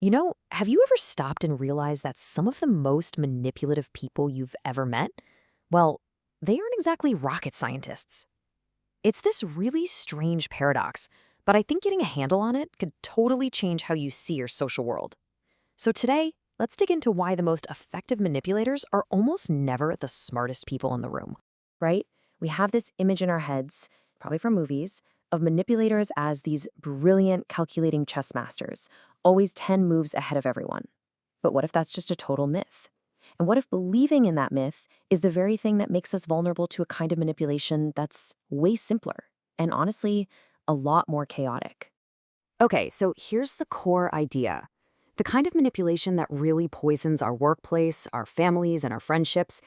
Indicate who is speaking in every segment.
Speaker 1: Have you ever stopped and realized that some of the most manipulative people you've ever met, well, they aren't exactly rocket scientists? It's this really strange paradox, but I think getting a handle on it could totally change how you see your social world. So today, let's dig into why the most effective manipulators are almost never the smartest people in the room. Right? We have this image in our heads, probably from movies, of manipulators as these brilliant, calculating chess masters, always 10 moves ahead of everyone. But what if that's just a total myth? And what if believing in that myth is the very thing that makes us vulnerable to a kind of manipulation that's way simpler and honestly, a lot more chaotic? Okay, so here's the core idea. The kind of manipulation that really poisons our workplace, our families, and our friendships,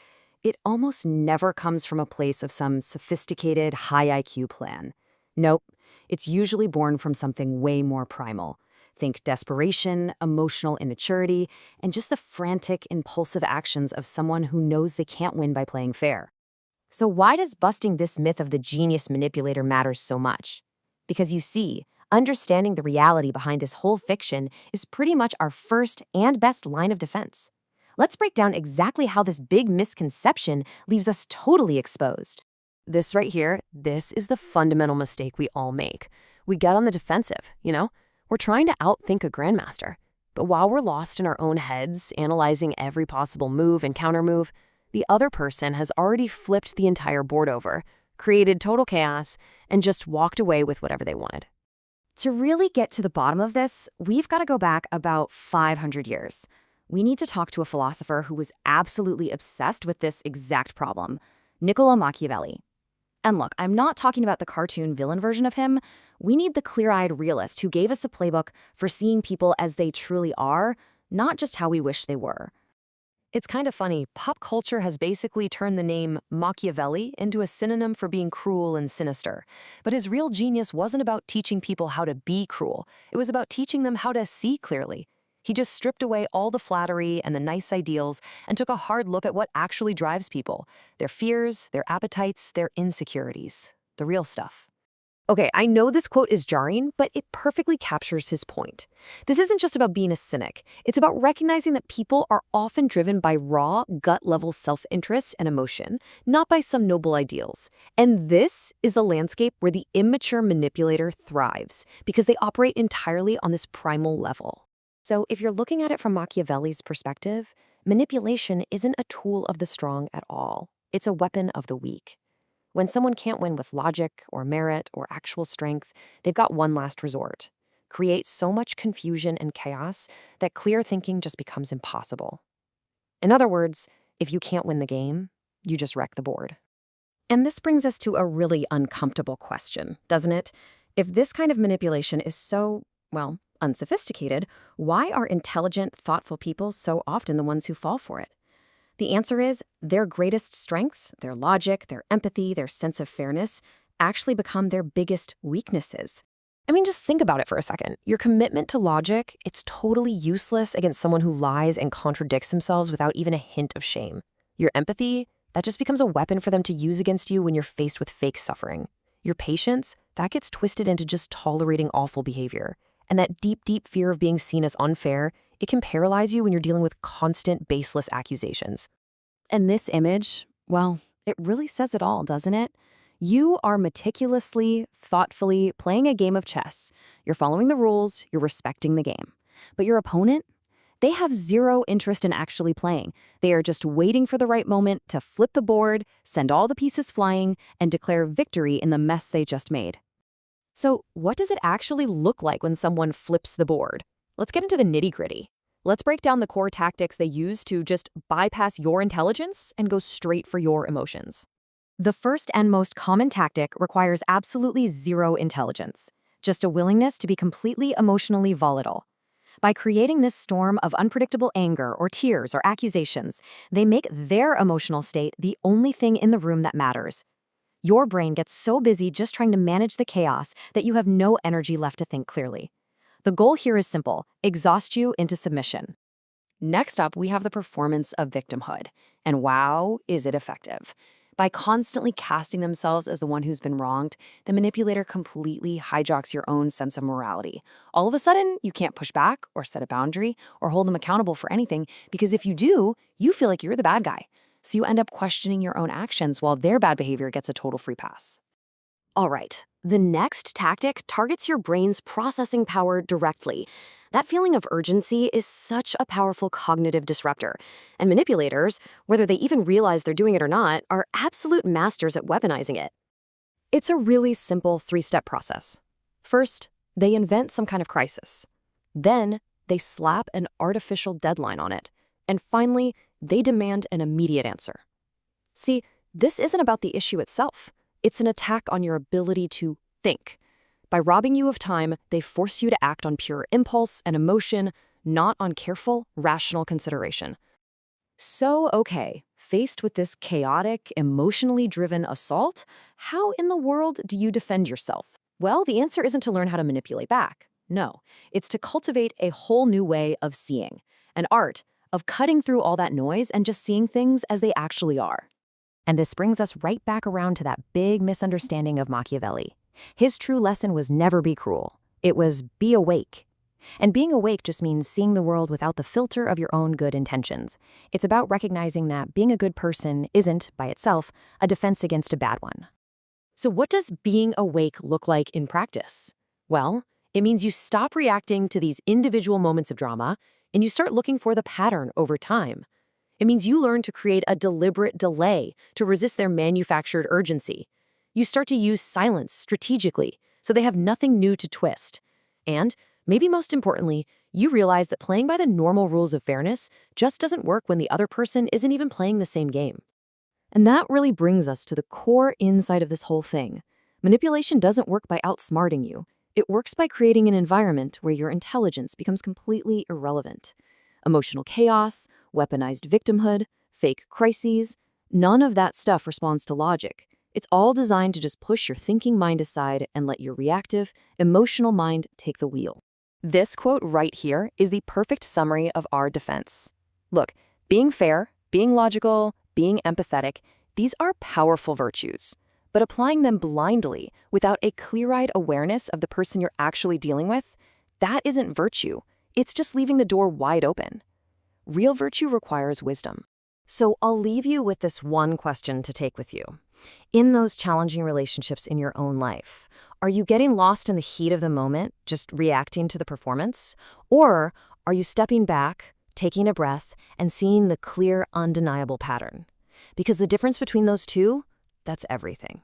Speaker 1: it almost never comes from a place of some sophisticated, high IQ plan. Nope, it's usually born from something way more primal. Think desperation, emotional immaturity, and just the frantic, impulsive actions of someone who knows they can't win by playing fair. So why does busting this myth of the genius manipulator matter so much? Because you see, understanding the reality behind this whole fiction is pretty much our first and best line of defense. Let's break down exactly how this big misconception leaves us totally exposed. This right here, this is the fundamental mistake we all make. We get on the defensive. We're trying to outthink a grandmaster. But while we're lost in our own heads, analyzing every possible move and countermove, the other person has already flipped the entire board over, created total chaos, and just walked away with whatever they wanted. To really get to the bottom of this, we've got to go back about 500 years. We need to talk to a philosopher who was absolutely obsessed with this exact problem, Niccolò Machiavelli. And look, I'm not talking about the cartoon villain version of him. We need the clear-eyed realist who gave us a playbook for seeing people as they truly are, not just how we wish they were. It's kind of funny, pop culture has basically turned the name Machiavelli into a synonym for being cruel and sinister. But his real genius wasn't about teaching people how to be cruel. It was about teaching them how to see clearly. He just stripped away all the flattery and the nice ideals and took a hard look at what actually drives people, their fears, their appetites, their insecurities, the real stuff. Okay, I know this quote is jarring, but it perfectly captures his point. This isn't just about being a cynic. It's about recognizing that people are often driven by raw, gut-level self-interest and emotion, not by some noble ideals. And this is the landscape where the immature manipulator thrives, because they operate entirely on this primal level. So if you're looking at it from Machiavelli's perspective, manipulation isn't a tool of the strong at all. It's a weapon of the weak. When someone can't win with logic or merit or actual strength, they've got one last resort. Create so much confusion and chaos that clear thinking just becomes impossible. In other words, if you can't win the game, you just wreck the board. And this brings us to a really uncomfortable question, doesn't it? If this kind of manipulation is so, well, unsophisticated, why are intelligent, thoughtful people so often the ones who fall for it? The answer is their greatest strengths, their logic, their empathy, their sense of fairness, actually become their biggest weaknesses. I mean, just think about it for a second. Your commitment to logic, it's totally useless against someone who lies and contradicts themselves without even a hint of shame. Your empathy, that just becomes a weapon for them to use against you when you're faced with fake suffering. Your patience, that gets twisted into just tolerating awful behavior. And that deep, deep fear of being seen as unfair, it can paralyze you when you're dealing with constant, baseless accusations. And this image, well, it really says it all, doesn't it? You are meticulously, thoughtfully playing a game of chess. You're following the rules, you're respecting the game. But your opponent, they have zero interest in actually playing. They are just waiting for the right moment to flip the board, send all the pieces flying, and declare victory in the mess they just made. So what does it actually look like when someone flips the board? Let's get into the nitty-gritty. Let's break down the core tactics they use to just bypass your intelligence and go straight for your emotions. The first and most common tactic requires absolutely zero intelligence, just a willingness to be completely emotionally volatile. By creating this storm of unpredictable anger or tears or accusations, they make their emotional state the only thing in the room that matters. Your brain gets so busy just trying to manage the chaos that you have no energy left to think clearly. The goal here is simple: exhaust you into submission. Next up, we have the performance of victimhood. And wow, is it effective. By constantly casting themselves as the one who's been wronged, the manipulator completely hijacks your own sense of morality. All of a sudden, you can't push back or set a boundary or hold them accountable for anything, because if you do, you feel like you're the bad guy. So you end up questioning your own actions while their bad behavior gets a total free pass. All right, the next tactic targets your brain's processing power directly. That feeling of urgency is such a powerful cognitive disruptor, and manipulators, whether they even realize they're doing it or not, are absolute masters at weaponizing it. It's a really simple three-step process. First, they invent some kind of crisis. Then, they slap an artificial deadline on it. And finally, they demand an immediate answer. See, this isn't about the issue itself. It's an attack on your ability to think. By robbing you of time, they force you to act on pure impulse and emotion, not on careful, rational consideration. So, okay, faced with this chaotic, emotionally driven assault, how in the world do you defend yourself? Well, the answer isn't to learn how to manipulate back. No, it's to cultivate a whole new way of seeing, an art of cutting through all that noise and just seeing things as they actually are. And this brings us right back around to that big misunderstanding of Machiavelli. His true lesson was never be cruel. It was be awake. And being awake just means seeing the world without the filter of your own good intentions. It's about recognizing that being a good person isn't, by itself, a defense against a bad one. So what does being awake look like in practice? Well, it means you stop reacting to these individual moments of drama and you start looking for the pattern over time. It means you learn to create a deliberate delay to resist their manufactured urgency. You start to use silence strategically so they have nothing new to twist. And, maybe most importantly, you realize that playing by the normal rules of fairness just doesn't work when the other person isn't even playing the same game. And that really brings us to the core insight of this whole thing. Manipulation doesn't work by outsmarting you. It works by creating an environment where your intelligence becomes completely irrelevant. Emotional chaos, weaponized victimhood, fake crises, none of that stuff responds to logic. It's all designed to just push your thinking mind aside and let your reactive, emotional mind take the wheel. This quote right here is the perfect summary of our defense. Look, being fair, being logical, being empathetic, these are powerful virtues. But applying them blindly, without a clear-eyed awareness of the person you're actually dealing with, that isn't virtue. It's just leaving the door wide open. Real virtue requires wisdom. So I'll leave you with this one question to take with you. In those challenging relationships in your own life, are you getting lost in the heat of the moment, just reacting to the performance? Or are you stepping back, taking a breath, and seeing the clear, undeniable pattern? Because the difference between those two, that's everything.